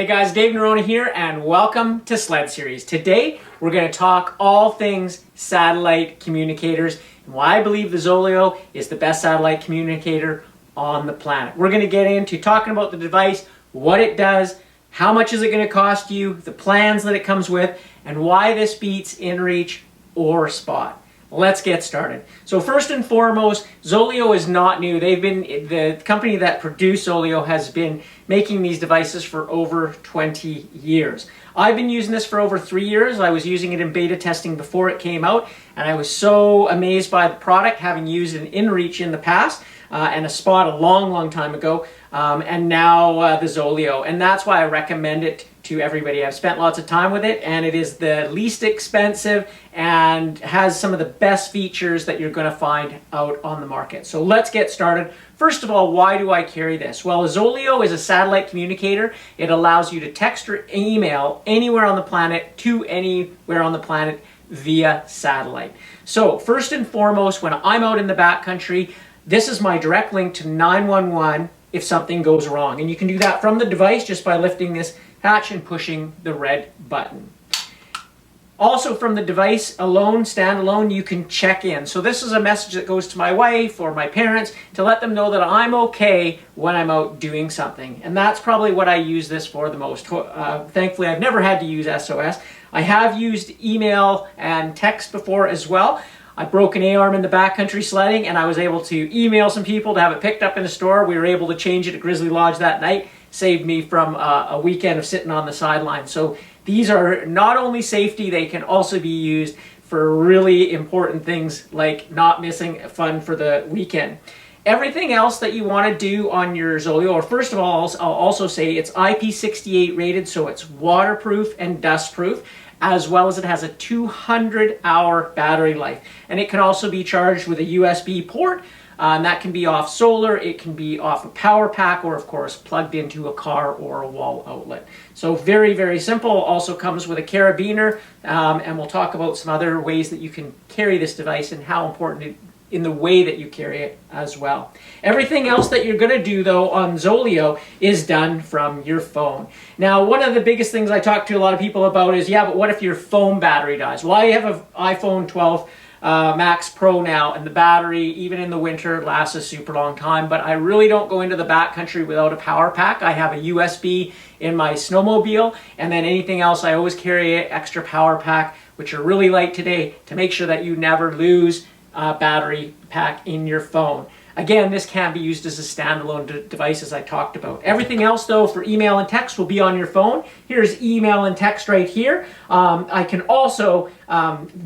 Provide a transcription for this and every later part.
Hey guys, Dave Norona here and welcome to Sled Series. Today we're going to talk all things satellite communicators and why I believe the Zoleo is the best satellite communicator on the planet. We're going to get into talking about the device, what it does, how much is it going to cost you, the plans that it comes with, and why this beats inReach or Spot. Let's get started. So first and foremost, Zoleo is not new. The company that produced Zoleo has been making these devices for over 20 years. I've been using this for over 3 years. I was using it in beta testing before it came out, and I was so amazed by the product, having used an inReach in the past and a Spot a long time ago, and now the Zoleo. And that's why I recommend it to everybody. I've spent lots of time with it, and it is the least expensive and has some of the best features that you're going to find out on the market. So let's get started. First of all, why do I carry this? Well, a Zoleo is a satellite communicator. It allows you to text or email anywhere on the planet to anywhere on the planet via satellite. So first and foremost, when I'm out in the backcountry, this is my direct link to 911 if something goes wrong. And you can do that from the device just by lifting this hatch and pushing the red button. Also from the device alone, standalone, you can check in. So this is a message that goes to my wife or my parents to let them know that I'm okay when I'm out doing something. And that's probably what I use this for the most. Thankfully, I've never had to use SOS. I have used email and text before as well. I broke an A-arm in the backcountry sledding, and I was able to email some people to have it picked up in a store. We were able to change it at Grizzly Lodge that night. Saved me from a weekend of sitting on the sideline. So these are not only safety, they can also be used for really important things like not missing fun for the weekend. Everything else that you want to do on your Zoleo, or first of all, I'll also say it's IP68 rated, so it's waterproof and dustproof, as well as it has a 200-hour battery life. And it can also be charged with a USB port. And that can be off solar, it can be off a power pack, or of course plugged into a car or a wall outlet. So very simple. Also comes with a carabiner, and we'll talk about some other ways that you can carry this device and how important it in the way that you carry it as well. Everything else that you're going to do though on Zoleo is done from your phone. Now, one of the biggest things I talk to a lot of people about is, yeah, but what if your phone battery dies? Well, I have an iPhone 12 Max Pro now, and the battery, even in the winter, lasts a super long time, but I really don't go into the backcountry without a power pack. I have a USB in my snowmobile, and then anything else, I always carry an extra power pack, which are really light today, to make sure that you never lose a battery pack in your phone. Again, this can be used as a standalone device, as I talked about. Everything else, though, for email and text will be on your phone. Here's email and text right here. I can also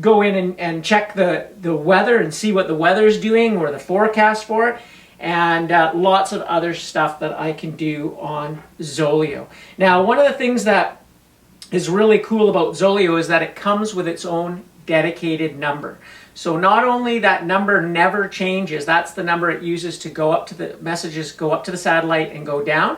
go in and check the weather and see what the weather's doing or the forecast for it, and lots of other stuff that I can do on Zoleo. Now, one of the things that is really cool about Zoleo is that it comes with its own dedicated number. So not only that number never changes, that's the number it uses to go up to the messages, go up to the satellite and go down.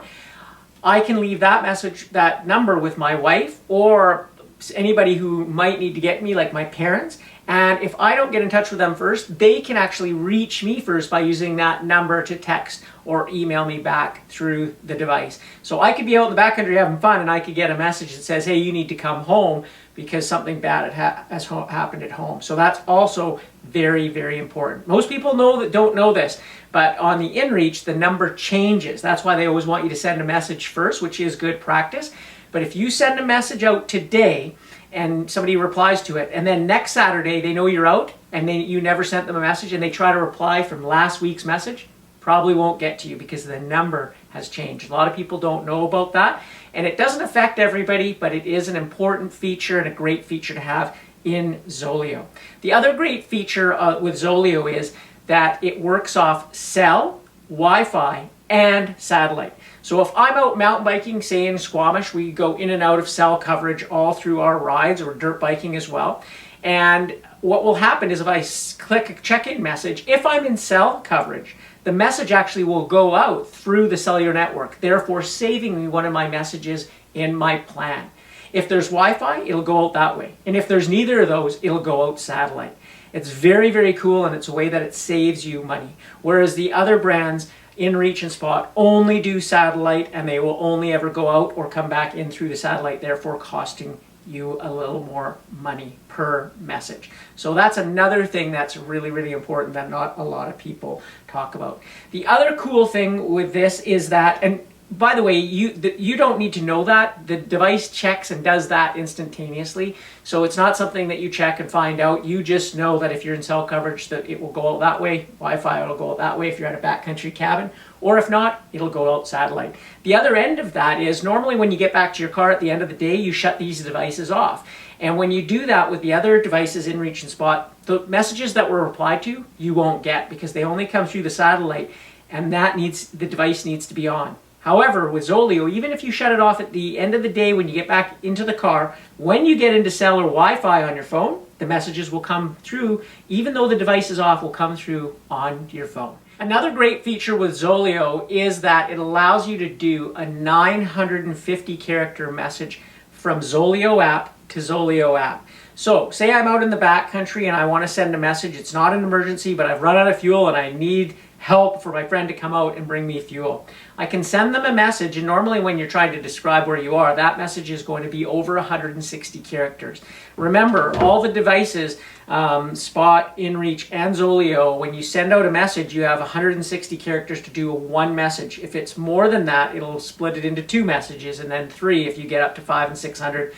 I can leave that number with my wife or anybody who might need to get me, like my parents. And if I don't get in touch with them first, they can actually reach me first by using that number to text or email me back through the device. So I could be out in the backcountry having fun, and I could get a message that says, hey, you need to come home because something bad has happened at home. So that's also very important. Most people don't know this, but on the inReach, the number changes. That's why they always want you to send a message first, which is good practice. But if you send a message out today and somebody replies to it, and then next Saturday they know you're out and you never sent them a message, and they try to reply from last week's message, probably won't get to you because the number has changed. A lot of people don't know about that, and it doesn't affect everybody, but it is an important feature and a great feature to have in Zoleo. The other great feature with Zoleo is that it works off cell, Wi-Fi, and satellite. So if I'm out mountain biking, say in Squamish, we go in and out of cell coverage all through our rides, or dirt biking as well. And what will happen is if I click a check-in message, if I'm in cell coverage, the message actually will go out through the cellular network, therefore saving me one of my messages in my plan. If there's Wi-Fi, it'll go out that way. And if there's neither of those, it'll go out satellite. It's very cool, and it's a way that it saves you money. Whereas the other brands, InReach and Spot only do satellite, and they will only ever go out or come back in through the satellite, therefore costing you a little more money per message. So that's another thing that's really, really important that not a lot of people talk about. The other cool thing with this is that, and by the way, you don't need to know that. The device checks and does that instantaneously. So it's not something that you check and find out. You just know that if you're in cell coverage, that it will go out that way. Wi-Fi will go out that way if you're at a backcountry cabin. Or if not, it'll go out satellite. The other end of that is normally when you get back to your car at the end of the day, you shut these devices off. And when you do that with the other devices, InReach and Spot, the messages that were replied to, you won't get because they only come through the satellite, and the device needs to be on. However, with Zoleo, even if you shut it off at the end of the day when you get back into the car, when you get into cellular Wi-Fi on your phone, the messages will come through, even though the device is off, will come through on your phone. Another great feature with Zoleo is that it allows you to do a 950 character message from Zoleo app to Zoleo app. So, say I'm out in the backcountry and I want to send a message. It's not an emergency, but I've run out of fuel and I need help for my friend to come out and bring me fuel. I can send them a message, and normally when you're trying to describe where you are, that message is going to be over 160 characters. Remember, all the devices, Spot, InReach, and Zoleo, when you send out a message, you have 160 characters to do one message. If it's more than that, it'll split it into 2 messages, and then 3 if you get up to 500 and 600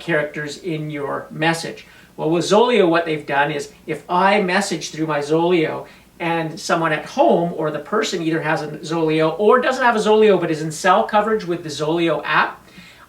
characters in your message. Well, with Zoleo, what they've done is, if I message through my Zoleo, and someone at home or the person either has a Zoleo or doesn't have a Zoleo but is in cell coverage with the Zoleo app,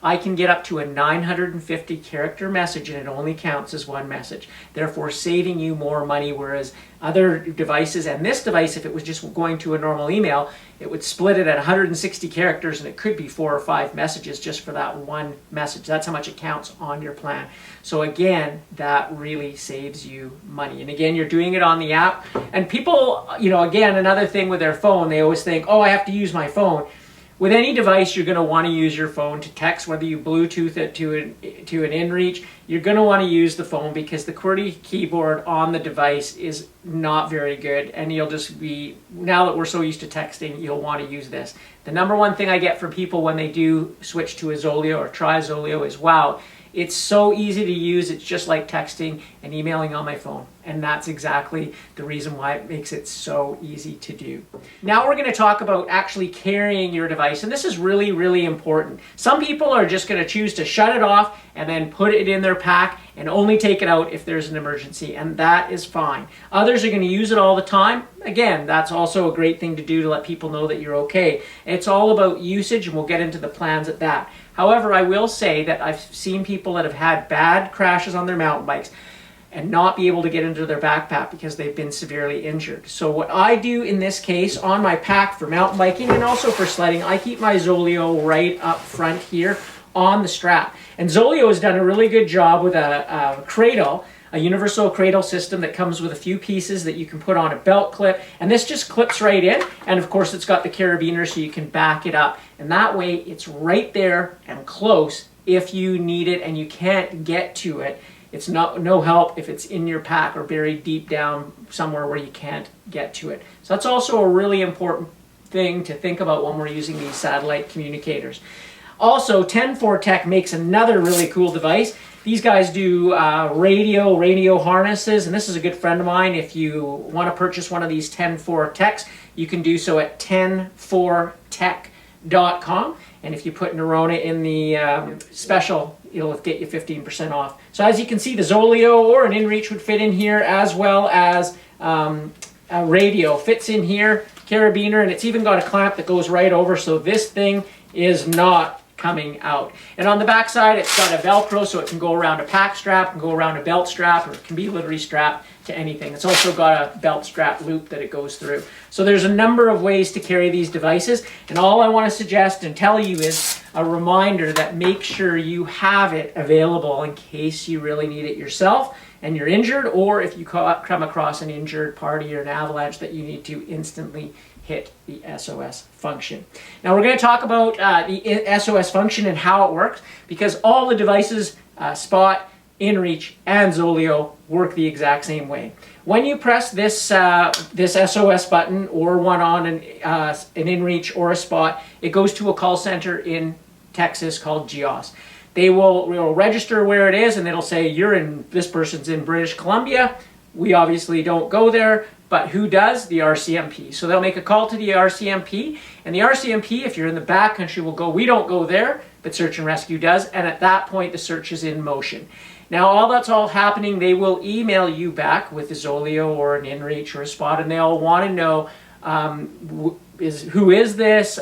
I can get up to a 950 character message and it only counts as one message, therefore saving you more money, whereas other devices, and this device, if it was just going to a normal email, it would split it at 160 characters and it could be 4 or 5 messages just for that one message. That's how much it counts on your plan. So again, that really saves you money. And again, you're doing it on the app. And people, again, another thing with their phone, they always think, oh, I have to use my phone. With any device, you're going to want to use your phone to text, whether you Bluetooth it to an InReach. You're going to want to use the phone because the QWERTY keyboard on the device is not very good. And you'll just be, now that we're so used to texting, you'll want to use this. The number one thing I get from people when they do switch to a Zoleo or try Zoleo is, wow, it's so easy to use. It's just like texting and emailing on my phone. And that's exactly the reason why it makes it so easy to do. Now we're going to talk about actually carrying your device. And this is really, really important. Some people are just going to choose to shut it off and then put it in their pack and only take it out if there's an emergency. And that is fine. Others are going to use it all the time. Again, that's also a great thing to do to let people know that you're okay. It's all about usage, and we'll get into the plans at that. However, I will say that I've seen people that have had bad crashes on their mountain bikes and not be able to get into their backpack because they've been severely injured. So what I do in this case on my pack for mountain biking and also for sledding, I keep my Zoleo right up front here on the strap. And Zoleo has done a really good job with a cradle, a universal cradle system that comes with a few pieces that you can put on a belt clip, and this just clips right in, and of course it's got the carabiner so you can back it up, and that way it's right there and close if you need it and you can't get to it. It's no help if it's in your pack or buried deep down somewhere where you can't get to it. So that's also a really important thing to think about when we're using these satellite communicators. Also, 10-4 makes another really cool device. These guys do radio harnesses, and this is a good friend of mine. If you want to purchase one of these 10-4 you can do so at 10-4tech.com. And if you put Norona in the special, it'll get you 15% off. So as you can see, the Zoleo or an InReach would fit in here, as well as a radio fits in here, carabiner, and it's even got a clamp that goes right over, so this thing is not coming out. And on the back side, it's got a Velcro, so it can go around a pack strap, can go around a belt strap, or it can be literally strapped to anything. It's also got a belt strap loop that it goes through. So there's a number of ways to carry these devices, and all I want to suggest and tell you is a reminder that make sure you have it available in case you really need it yourself and you're injured, or if you come across an injured party or an avalanche that you need to instantly hit the SOS function. Now we're going to talk about the SOS function and how it works, because all the devices, Spot, InReach, and Zoleo work the exact same way. When you press this this SOS button or one on an InReach or a Spot, it goes to a call center in Texas called GEOS. They will register where it is, and it'll say this person's in British Columbia. We obviously don't go there, but who does? The RCMP. So they'll make a call to the RCMP, and the RCMP, if you're in the backcountry, will go, we don't go there, but search and rescue does, and at that point the search is in motion. Now that's all happening, they will email you back with a Zoleo or an InReach or a Spot, and they'll want to know who is this,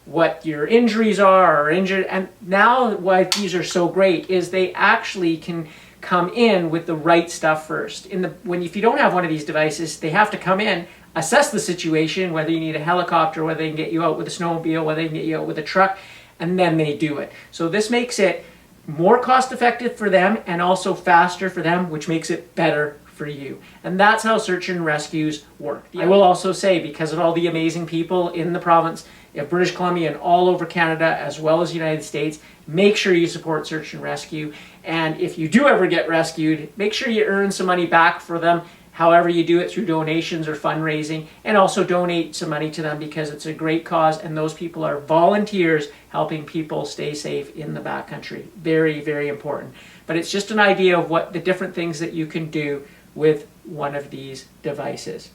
what your injuries are, or injured. And now why these are so great is they actually can come in with the right stuff first. If you don't have one of these devices, they have to come in, assess the situation, whether you need a helicopter, whether they can get you out with a snowmobile, whether they can get you out with a truck, and then they do it. So this makes it more cost effective for them and also faster for them, which makes it better for you. And that's how search and rescues work. I will also say, because of all the amazing people in the province of British Columbia and all over Canada, as well as the United States, make sure you support search and rescue. And if you do ever get rescued, make sure you earn some money back for them, however you do it, through donations or fundraising, and also donate some money to them, because it's a great cause, and those people are volunteers helping people stay safe in the backcountry. Very, very important. But it's just an idea of what the different things that you can do with one of these devices.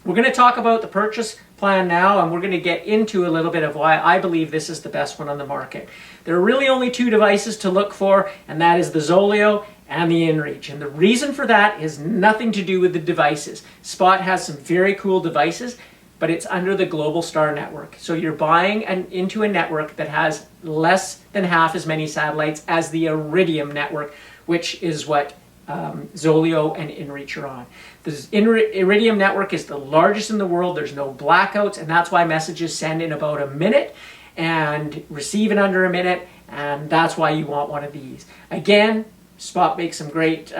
We're going to talk about the purchase plan now, and we're going to get into a little bit of why I believe this is the best one on the market. There are really only two devices to look for, and that is the Zoleo and the InReach. And the reason for that is nothing to do with the devices. Spot has some very cool devices, but it's under the Global Star network. So you're buying into a network that has less than half as many satellites as the Iridium network, which is what Zoleo and InReach are on. The Iridium network is the largest in the world. There's no blackouts, and that's why messages send in about a minute and receive in under a minute, and that's why you want one of these. Again, Spot makes some great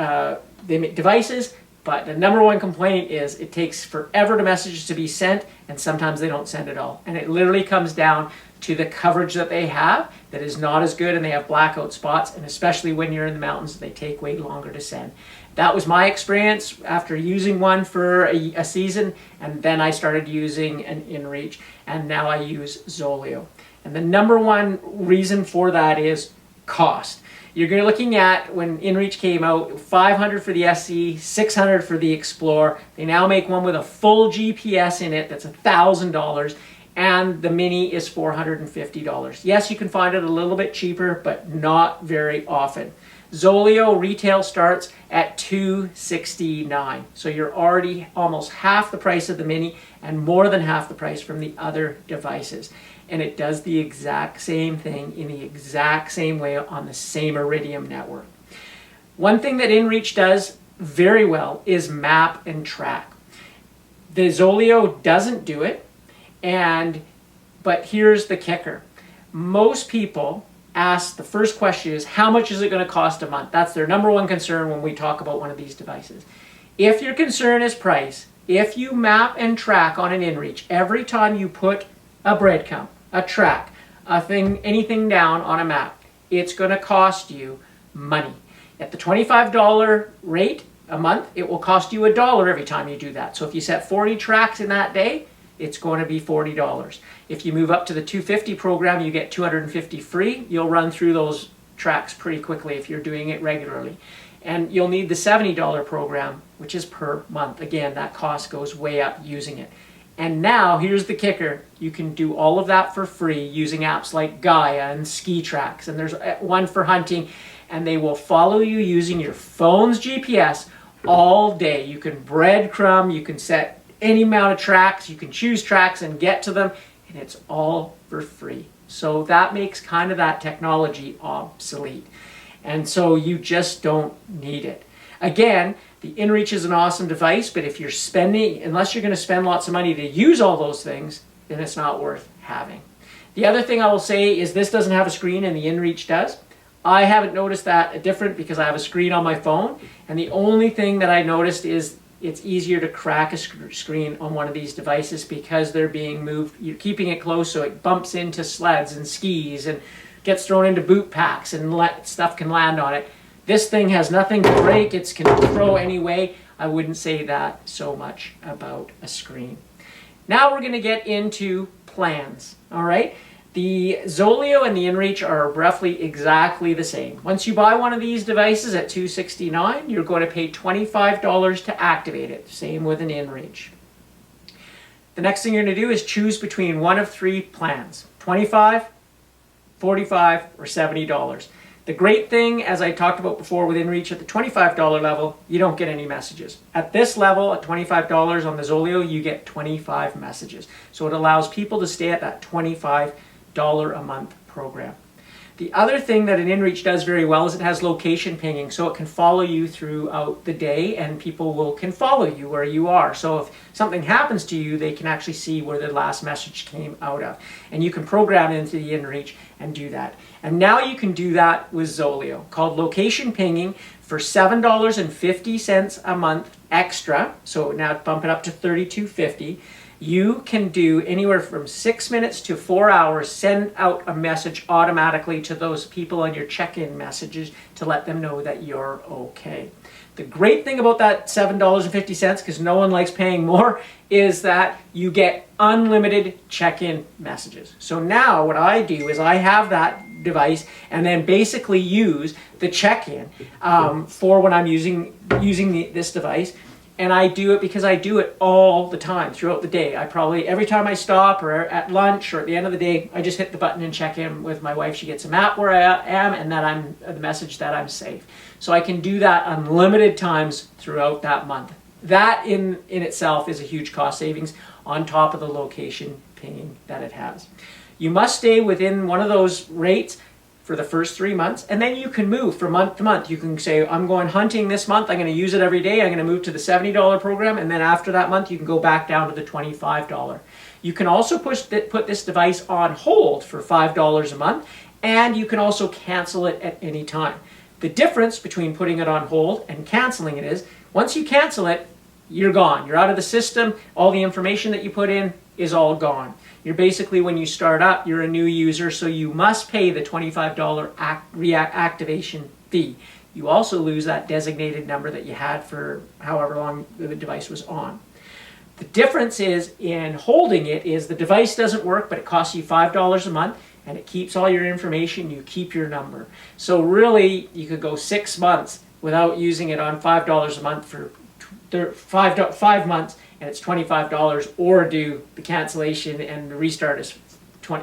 devices, but the number one complaint is it takes forever for messages to be sent, and sometimes they don't send at all. And it literally comes down to the coverage that they have that is not as good, and they have blackout spots, and especially when you're in the mountains, they take way longer to send. That was my experience after using one for a season, and then I started using an InReach, and now I use Zoleo. And the number one reason for that is cost. You're looking at, when InReach came out, $500 for the SE, $600 for the Explorer. They now make one with a full GPS in it that's $1,000, and the Mini is $450. Yes, you can find it a little bit cheaper, but not very often. Zoleo retail starts at $269, so you're already almost half the price of the Mini and more than half the price from the other devices. And it does the exact same thing in the exact same way on the same Iridium network. One thing that InReach does very well is map and track. The Zoleo doesn't do it, but here's the kicker. Most people ask, the first question is, how much is it going to cost a month? That's their number one concern when we talk about one of these devices. If your concern is price, if you map and track on an InReach, every time you put a breadcrumb, a track, anything down on a map, it's going to cost you money. At the $25 rate a month, it will cost you $1 every time you do that. So if you set 40 tracks in that day, it's going to be $40. If you move up to the $250 program, you get $250 free. You'll run through those tracks pretty quickly if you're doing it regularly. And you'll need the $70 program, which is per month. Again, that cost goes way up using it. And now, here's the kicker. You can do all of that for free using apps like Gaia and Ski Tracks. And there's one for hunting. And they will follow you using your phone's GPS all day. You can breadcrumb, you can set any amount of tracks, you can choose tracks and get to them, and it's all for free. So that makes kind of that technology obsolete. And so you just don't need it. Again, the InReach is an awesome device, but if you're unless you're going to spend lots of money to use all those things, then it's not worth having. The other thing I will say is this doesn't have a screen and the InReach does. I haven't noticed that different because I have a screen on my phone, and the only thing that I noticed is it's easier to crack a screen on one of these devices because they're being moved. You're keeping it close so it bumps into sleds and skis and gets thrown into boot packs and stuff can land on it. This thing has nothing to break. It's can throw anyway. I wouldn't say that so much about a screen. Now we're going to get into plans. All right. The Zoleo and the InReach are roughly exactly the same. Once you buy one of these devices at $269, you're going to pay $25 to activate it. Same with an InReach. The next thing you're going to do is choose between one of three plans: $25, $45, or $70. The great thing, as I talked about before with InReach, at the $25 level, you don't get any messages. At this level, at $25 on the Zoleo, you get 25 messages. So it allows people to stay at that $25 a month program. The other thing that an InReach does very well is it has location pinging, so it can follow you throughout the day, and people can follow you where you are. So if something happens to you, they can actually see where the last message came out of. And you can program into the InReach and do that. And now you can do that with Zoleo, called location pinging, for $7.50 a month extra. So now bump it up to $32.50. You can do anywhere from 6 minutes to 4 hours, send out a message automatically to those people on your check-in messages to let them know that you're okay. The great thing about that $7.50, because no one likes paying more, is that you get unlimited check-in messages. So now what I do is I have that device and then basically use the check-in for when I'm using this device. And I do it because I do it all the time throughout the day. I probably, every time I stop or at lunch or at the end of the day, I just hit the button and check in with my wife. She gets a map where I am and that the message that I'm safe. So I can do that unlimited times throughout that month. That in itself is a huge cost savings on top of the location pinging that it has. You must stay within one of those rates for the first 3 months, and then you can move from month to month. You can say, I'm going hunting this month, I'm going to use it every day, I'm going to move to the $70 program, and then after that month you can go back down to the $25. You can also put this device on hold for $5 a month, and you can also cancel it at any time. The difference between putting it on hold and canceling it is, once you cancel it, you're gone. You're out of the system. All the information that you put in is all gone. You're basically, when you start up, you're a new user, so you must pay the $25 reactivation fee. You also lose that designated number that you had for however long the device was on. The difference is in holding it is the device doesn't work, but it costs you $5 a month, and it keeps all your information. You keep your number. So really, you could go 6 months without using it on $5 a month for 5 months, and it's $25, or do the cancellation and the restart is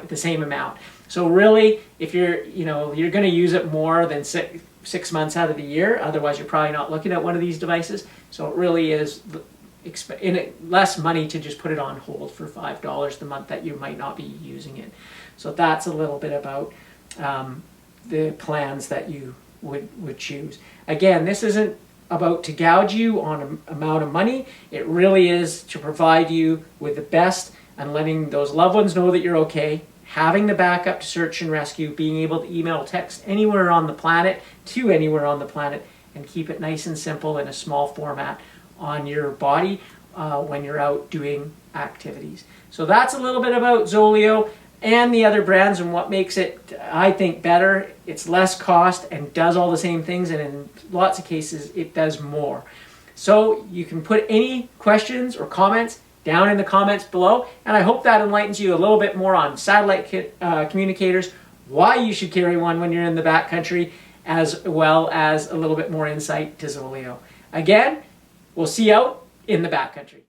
the same amount. So really, if you're going to use it more than 6 months out of the year, otherwise you're probably not looking at one of these devices. So it really is less money to just put it on hold for $5 the month that you might not be using it. So that's a little bit about the plans that you would choose. Again, this isn't about to gouge you on an amount of money. It really is to provide you with the best and letting those loved ones know that you're okay, having the backup to search and rescue, being able to email, text anywhere on the planet to anywhere on the planet, and keep it nice and simple in a small format on your body when you're out doing activities. So that's a little bit about Zoleo and the other brands and what makes it, I think, better. It's less cost and does all the same things, and in lots of cases it does more. So you can put any questions or comments down in the comments below, and I hope that enlightens you a little bit more on satellite communicators, why you should carry one when you're in the backcountry, as well as a little bit more insight to Zoleo. Again, we'll see you out in the backcountry.